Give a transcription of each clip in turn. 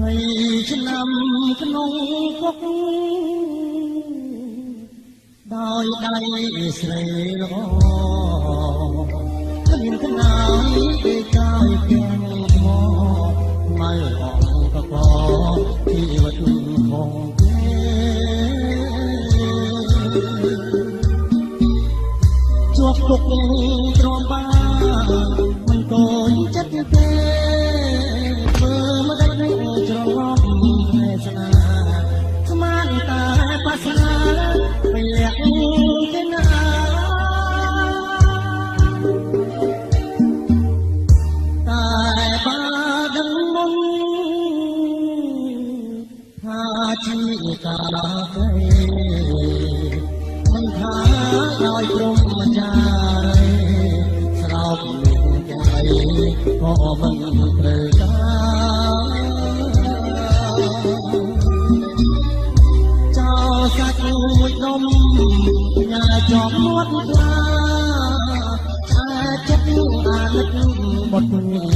ให้ฉันนำขนมพกដោយដៃស្រីល្អគ្មានខ្នាយទេកាយទាំងមកមកអង្គកជីវិតផងជាប់គុកទ្រាំបានមិនកូនចិត្តទេធ្វើមកដាច់នឹងច្រឡំតែស្នាស្មានតែបាសាไปเรียกกันนะตายบ้าดังมุนหาที่กาเกมันหาลอยตรงมาใจสลบใจก็มันเปลือยสักมุดนมอย่าจอบนวดปลาอาจะดูอาลึกบทนี้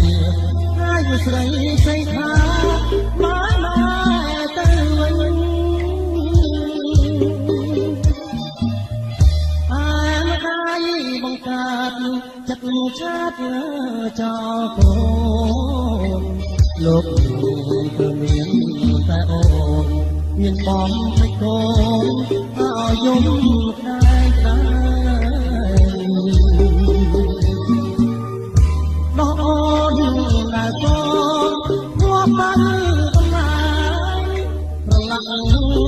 ให้ใส่ใส่ขามาเตือนอาไม่ได้บังคับจักชาติเจ้าโกนลูกเพื่อเมียนแต่โอนยินบอมไม่โกงเอายุ่งได้ได้นอนได้ก็หัวมันก็หายประหลัง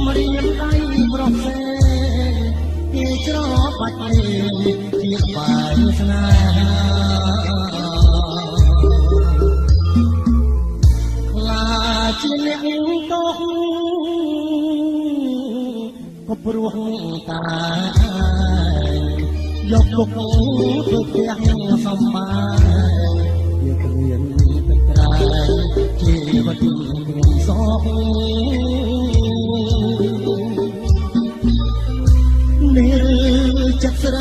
มาเรียนได้ปรบเสที่ชอบปัดเที่ฝ่ายสนาลาจีเลี้ยงตกก็ปรวงตายกลูกทุกอย่างสมายอย่าเปลี่ยนเป็นไกลที่วัดสองนี่จักสไร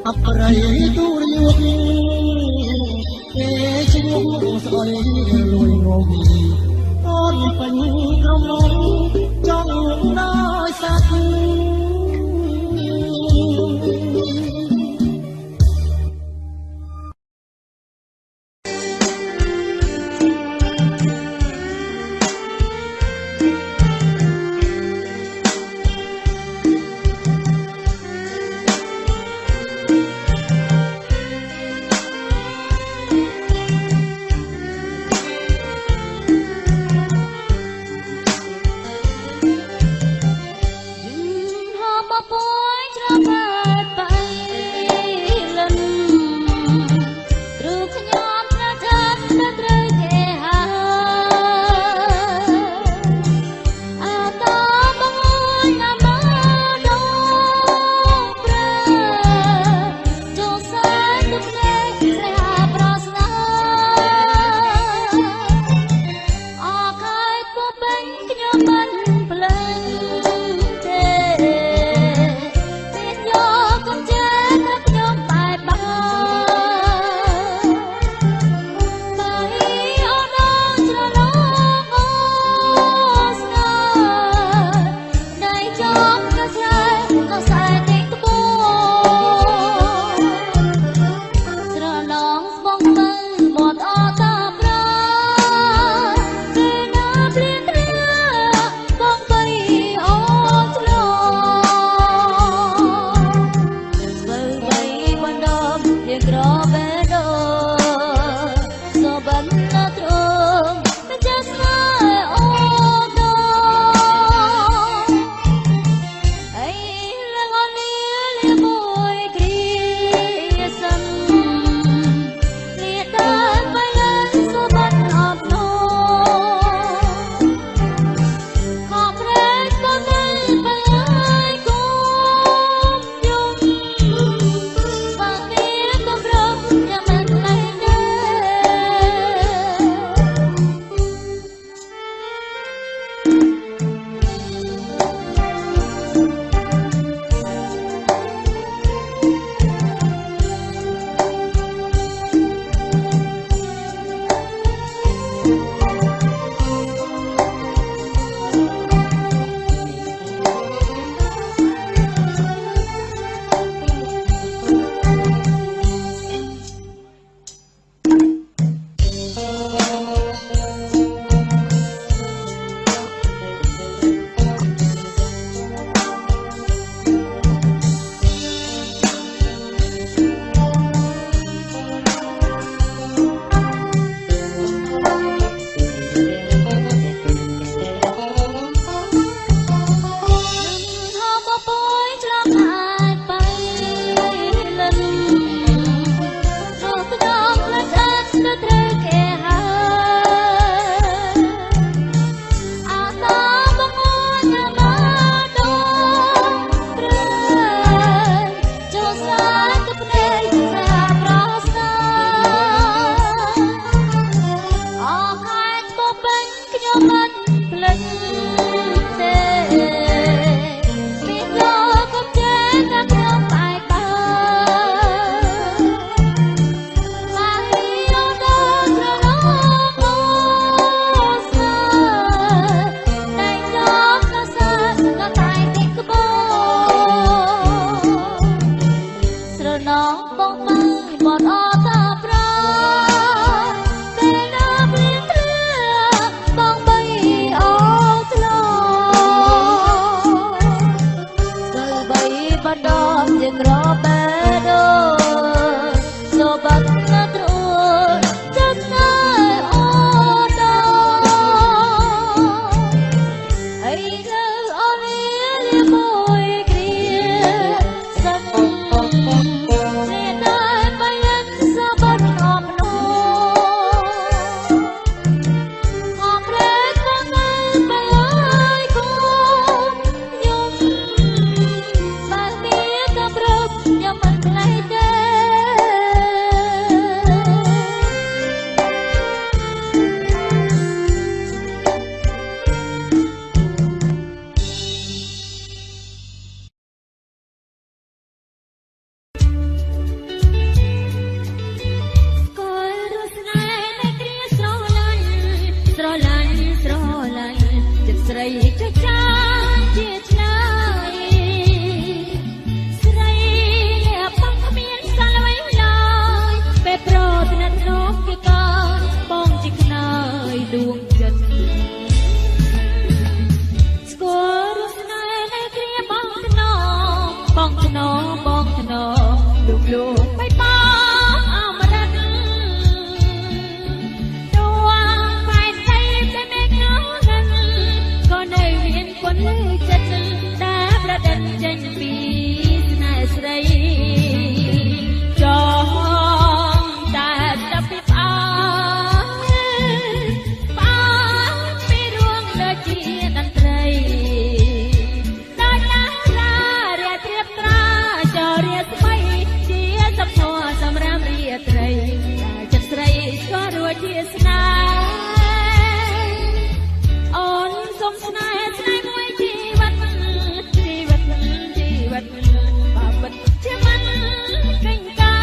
อัปไรตัวยุกเอชิงสอยลอยงงต้นเป็นกระมงจ้องน้อยสัก ស្នេហ៍អូនសុំស្នេហ៍ស្នេហ៍មួយជីវិតបាបិតជាមិនកិញ្កា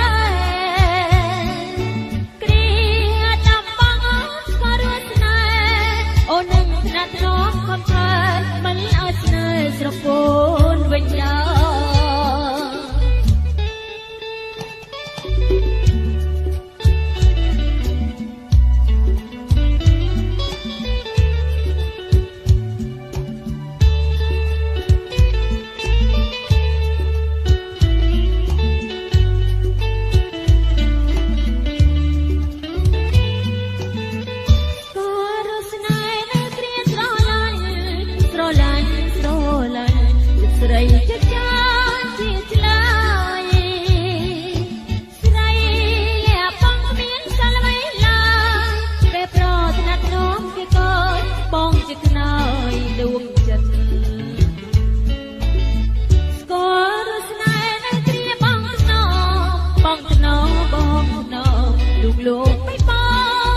គ្រាចាំបងស្គាល់រួចស្នេហ៍អូននឹងថ្នាក់ថ្នមខំធ្វើមិនឲ្យស្នេហ៍ស្រពោនវិញឡើយ ស្រីចិត្តចាជាឆ្លើយស្រីលាបងមានសាល់អ្វីឡើយពេលប្រថ្នាក់ធ្នមគេកូនបងជាខ្នើយដួងចិត្តស្គាល់ស្នេហ៍នៅគ្រាបងធ្នមលោកមិនប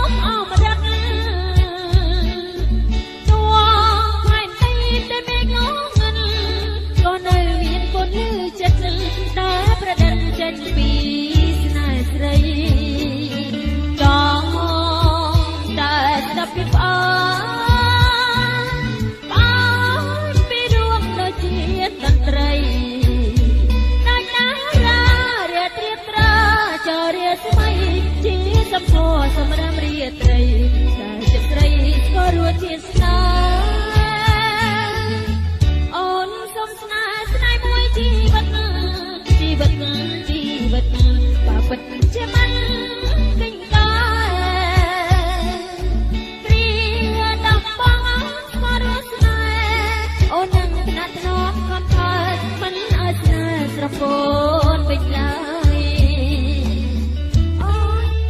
ងអមរៈតួផ្នែកទីតែមេឃងងឹន ក៏នៅមានគុណលឺចិត្តដែលប្រដិនចេញពីស្នេហ៍ស្រីចង់តែស្ដាប់ពីផ្អើបានពីរួមដូចជាតន្ត្រីដូចតារារាត្រៀបត្រាចរិយាស្មៃជាសំភរសម្រាប់រាត្រីតែចិត្តស្រីក៏រួចជាស្នេហ៍ អូនសុំស្នេហ៍ស្នេហ៍មួយជីវិតបាបិតជាមិនកិញ្កាព្រាដល់បងស្គាល់រួចស្នេហ៍អូននឹងថ្នាក់ថ្នមខំធ្វើមិនឲ្យស្នេហ៍ស្រពោនវិញឡើយអូន ម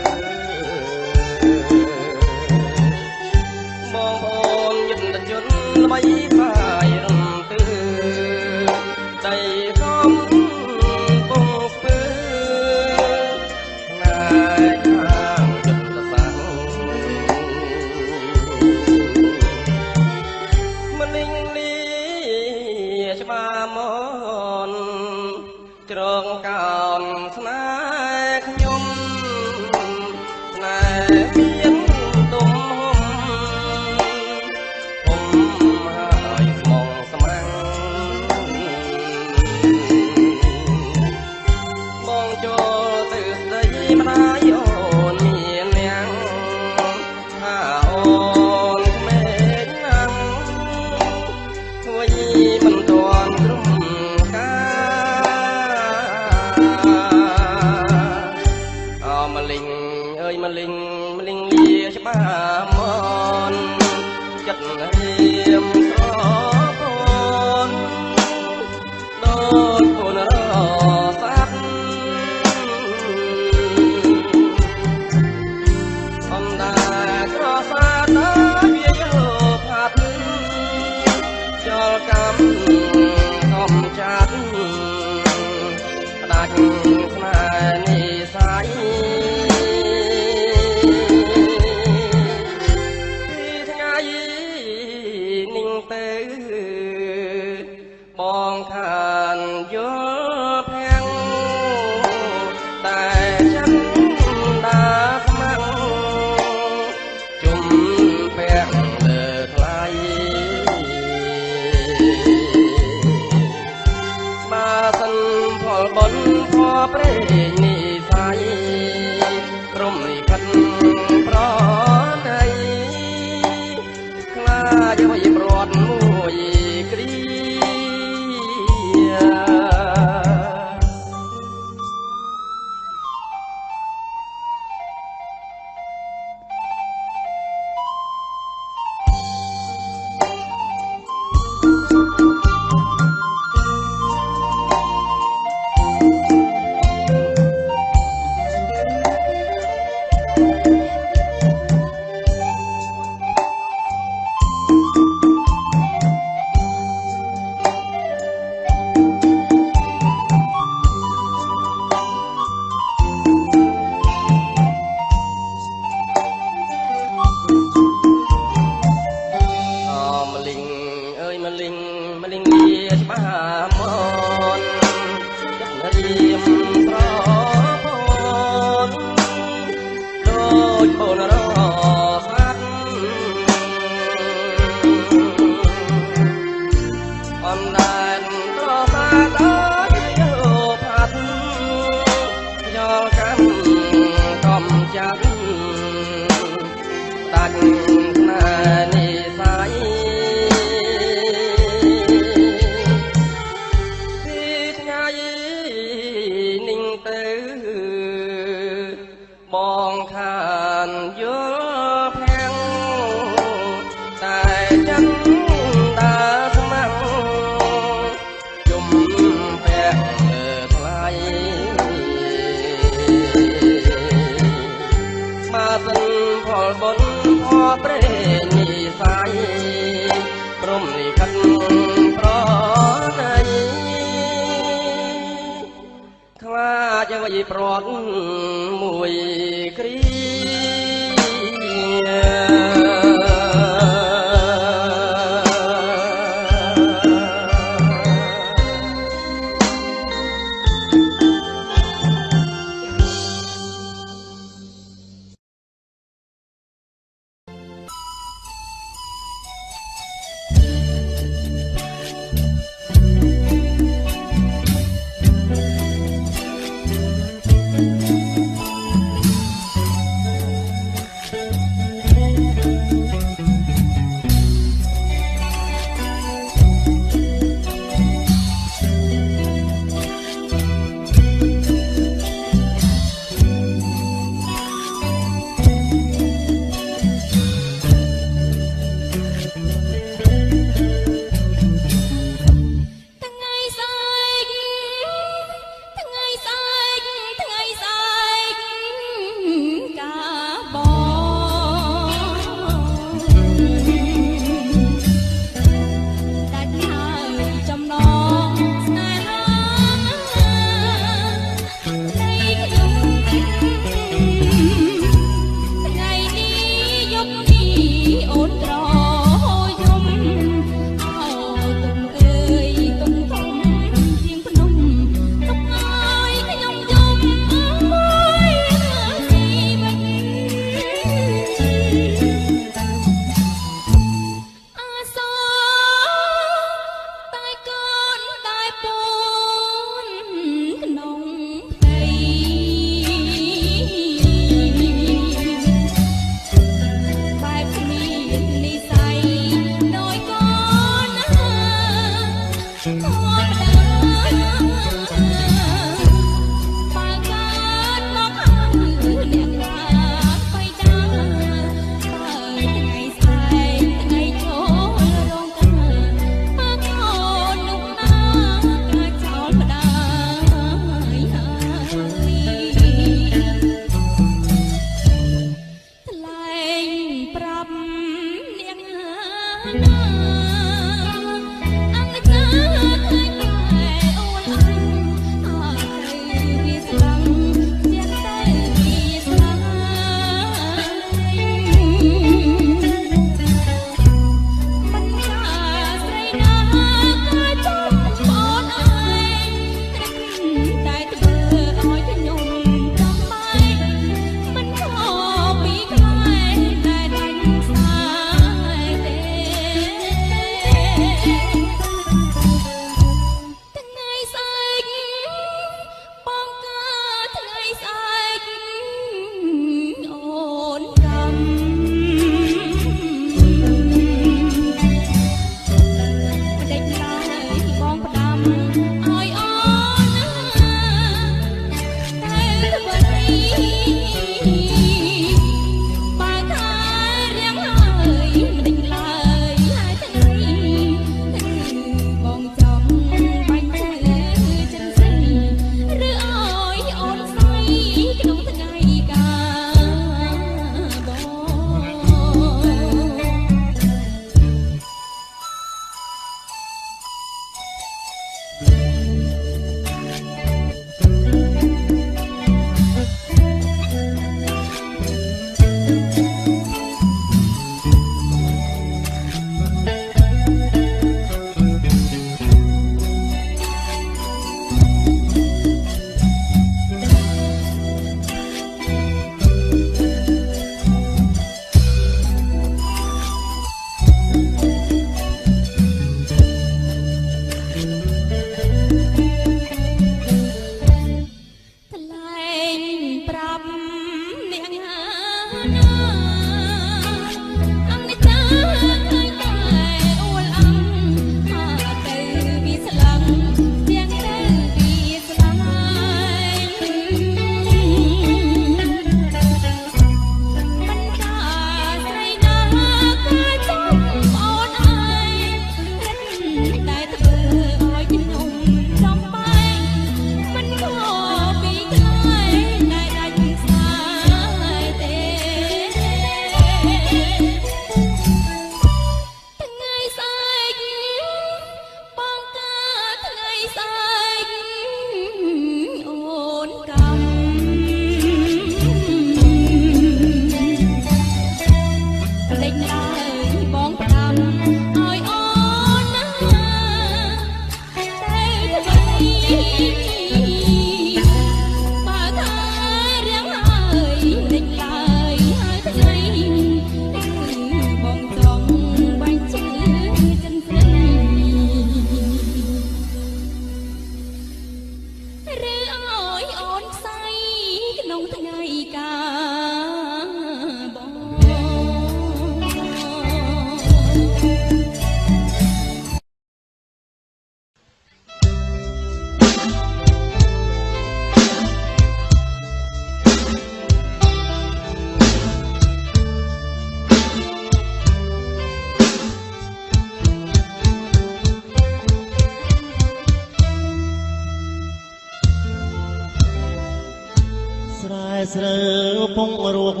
ស្រូវពងរោគ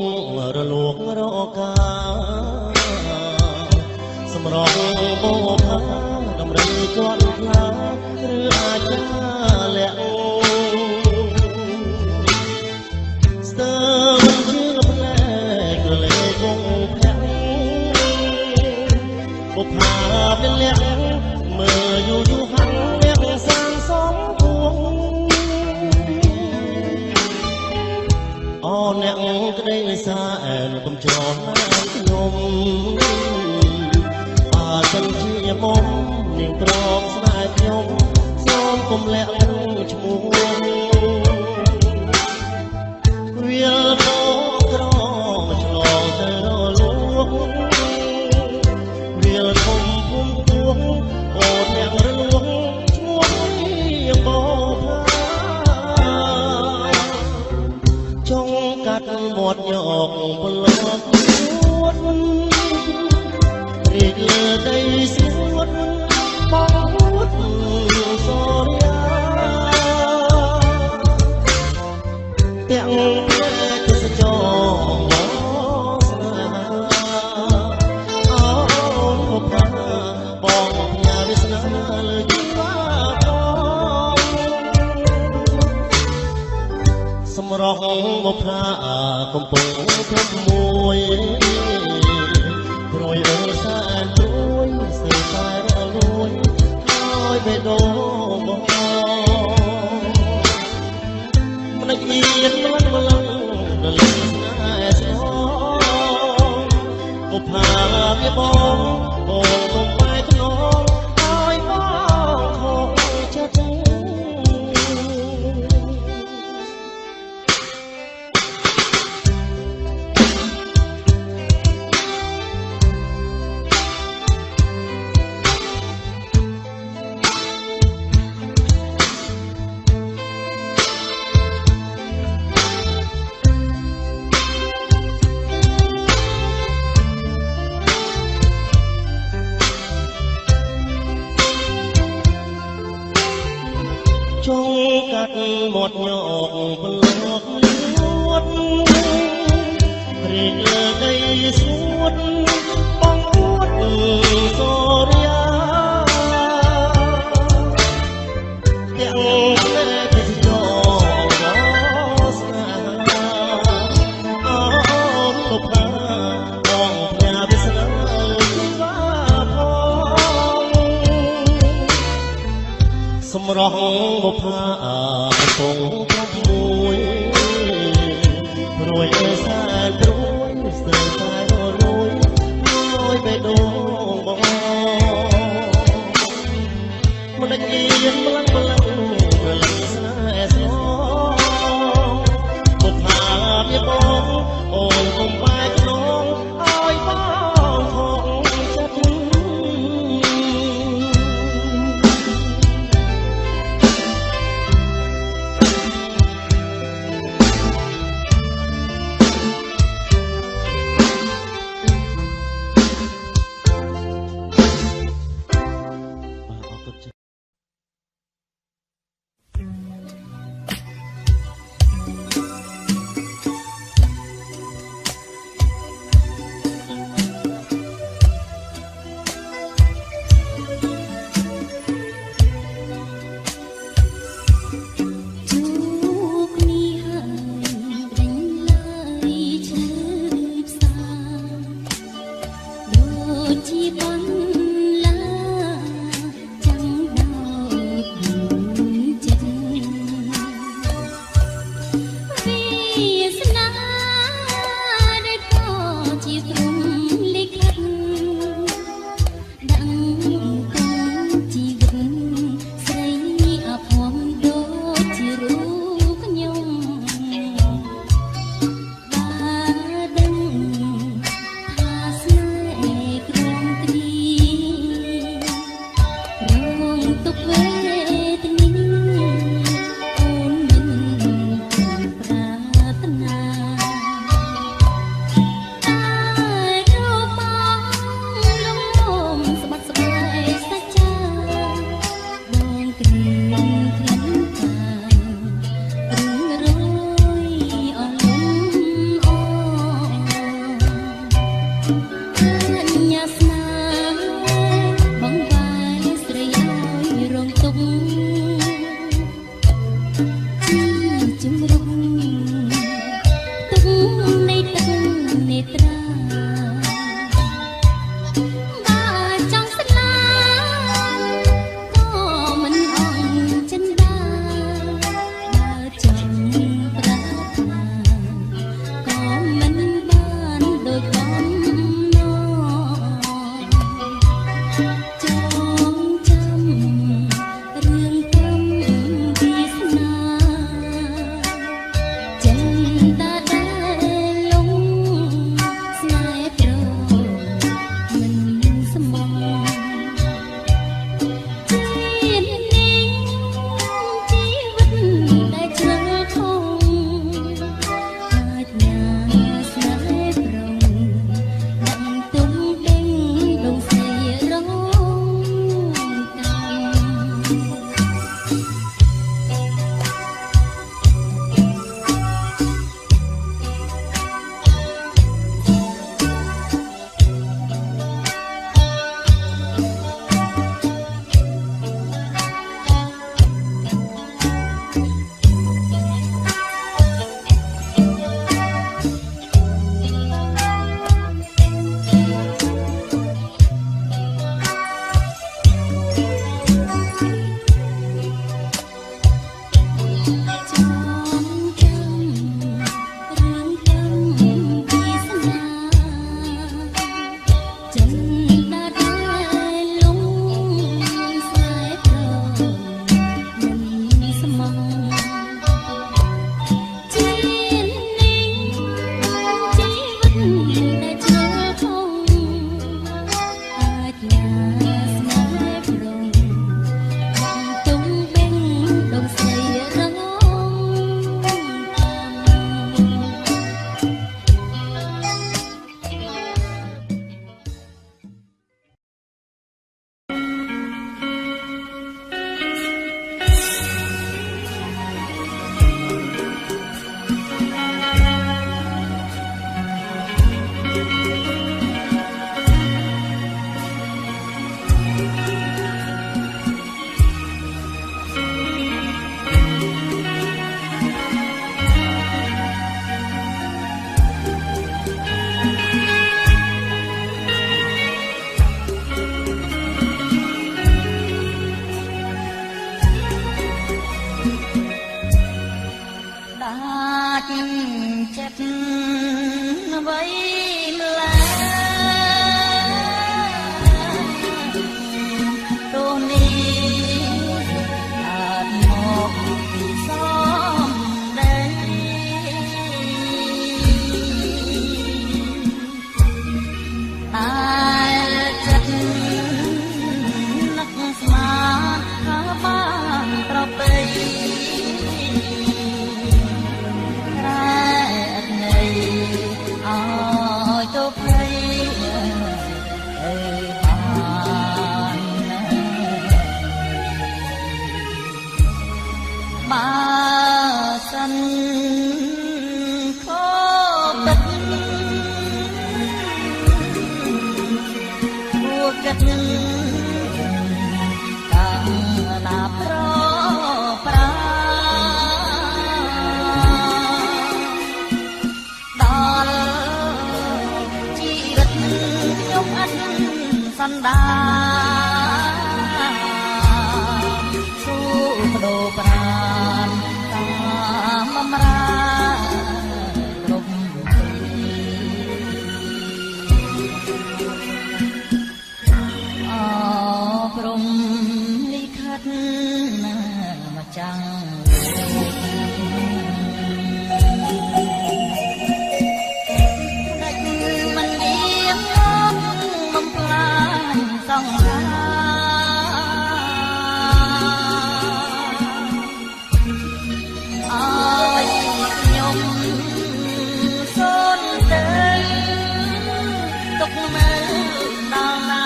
រលួករកាសម្រងបោផាតម្រៃជាប់ខ្លាឬអាចលាក់ស្ទើរជាផ្លែក្រឡេកងផ្ទះបុផាเป็นលាក់មើលយូរហាំងលាក់សាងសងគួងអូនអ្នកក្តីសាអែនកុំច្រណែនខ្ញុំបើសិនជាមុំនាងព្រមស្នេហ៍ខ្ញុំសូមកុំលាក់ឈ្មោះវាលបក្រឆ្លងទៅរលួងវាលធំភូមិទួងអូនអ្នករលួងឈ្មោះជាបោចង់កាត់មាត់យកប្លុកពួតរីកលើដីស្ងួតបងពួតសូរិយាទាំងទេសចរស្នេហាអូន សម្រស់មកផ្លាកំពុងធំមួយព្រួយអើសានព្រួយស្ទើរតែរលួយហើយបេះដូងបងមិនអៀនមិនបលឹងរលឹងស្នេហ៍ស្នងមកផ្លាវាបងកុំបែកខ្នងហើយបងខកចិត្តចងកាត់មាត់ញកពលកលួតព្រេកលើដីស្ងួតបងអួតសូរិយាទាំងភ្នែកទេសចរស្នេហាអូនក៏ផាបងផ្ញើវាស្នេហ៍ស្វាផងសម្រស់មកផាកំពុងធំមួយព្រួយអើសានព្រួយស្ទើរតែរលួយហើយបេះដូងបងមិនអៀនមិនបលឹងរលឹងស្នេហ៍ស្នងមកផាវាបងអូនកុំបែកខ្នងឲ្យបងខកចិត្ត Hãy subscribe cho kênh Ghiền Mì Gõ để không bỏ lỡ ចិត្តកាលណាប្រប្រាដល់ជីវិតខ្ញុំអត់សន្តាស៊ូបដូរប្រាណតាមបម្រើគ្រប់អព្រំលិខិតមកចាំងដាច់មិនយាងបំផ្លាញសង្សារឲ្យខ្ញុំសូនទៅទុកនៅដល់ណា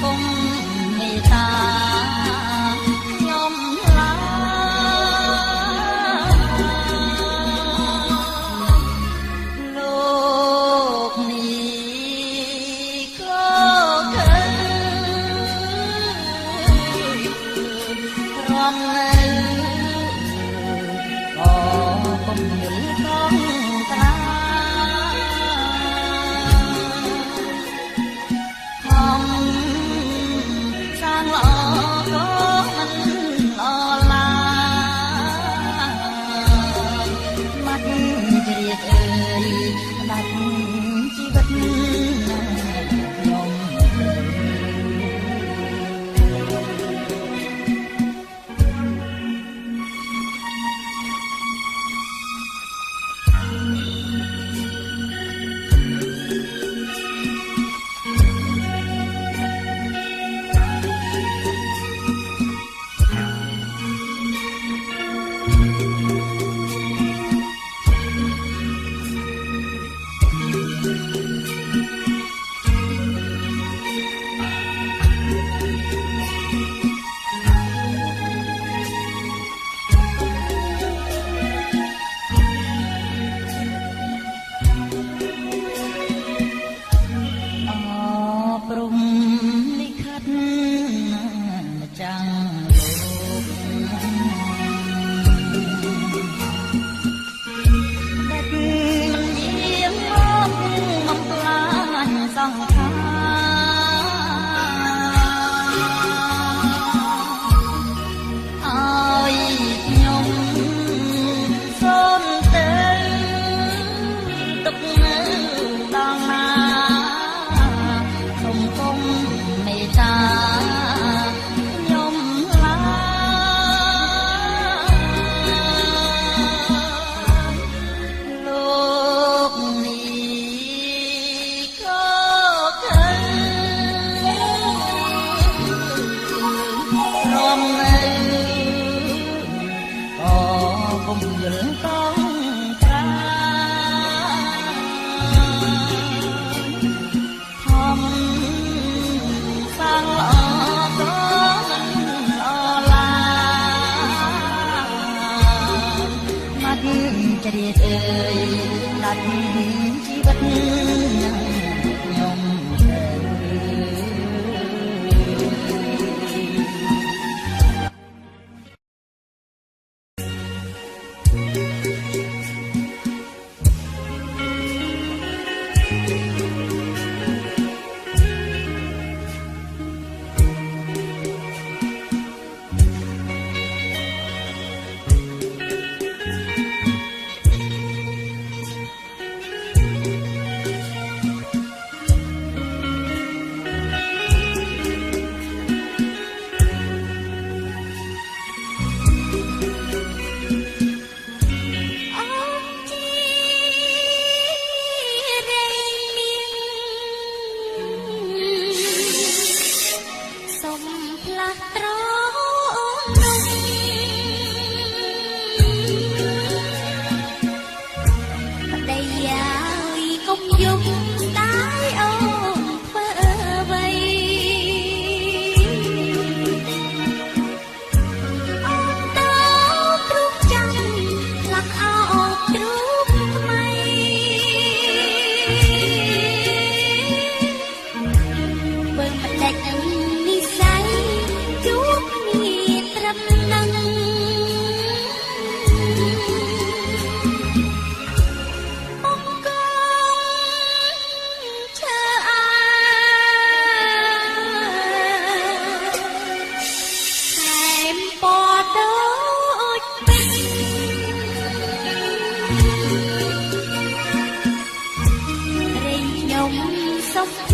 គុំមេត្តាខ្ញុំឡាលោកនេះក៏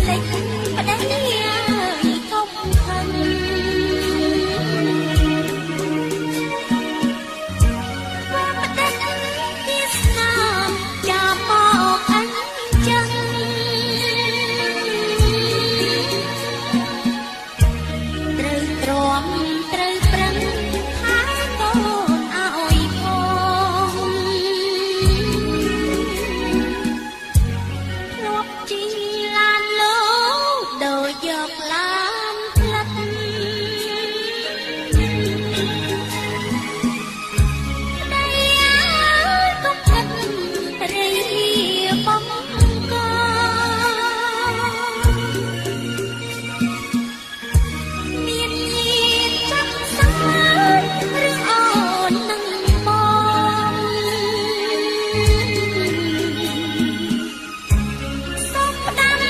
ស្លេចប្តីកុំខឹងវាប្តីទីស្នាមចាំមកអញ្ចឹងត្រូវទ្រាំត្រូវប្រឹងហើយកូនឲ្យផងធ្លាប់ជិះឡានលោកដោយយកឡានផ្លិតដៃអើយកុំគិតរីបំកមានញាតិចាំសាឬអូននឹងបងសូមផ្ដាំ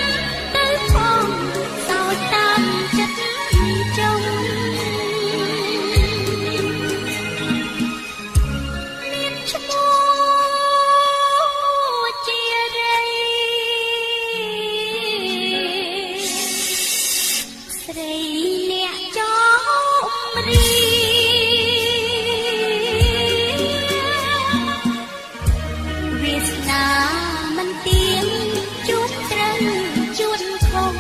ទៅផងសោយតាមចិត្តចុងមានឈ្មោះជារីស្រីអ្នកចំរីវាសនាមិនទៀងជួបត្រូវជួនខុស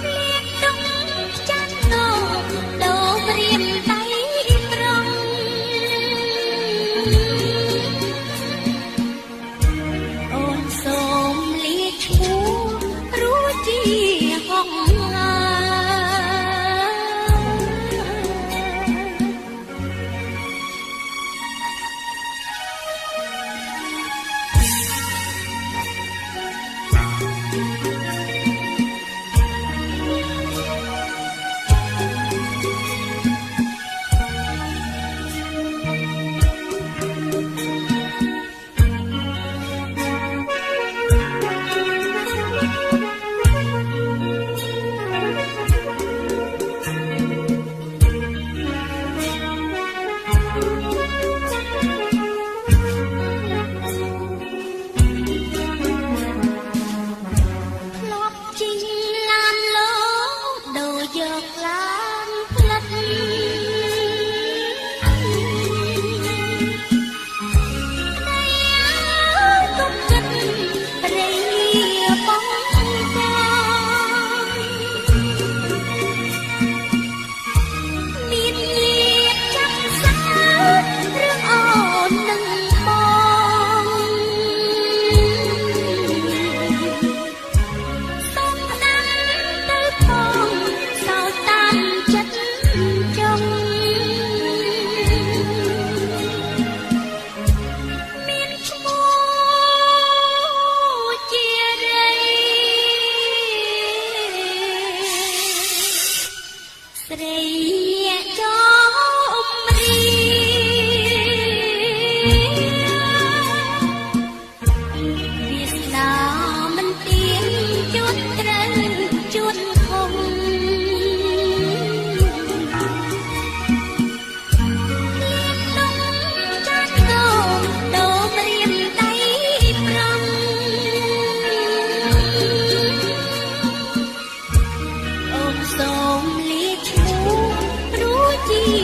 លៀកដងចាន់តោដូរព្រៀមដៃត្រង់អូនសូមលាឈ្មោះរួចជាហងហើ ជី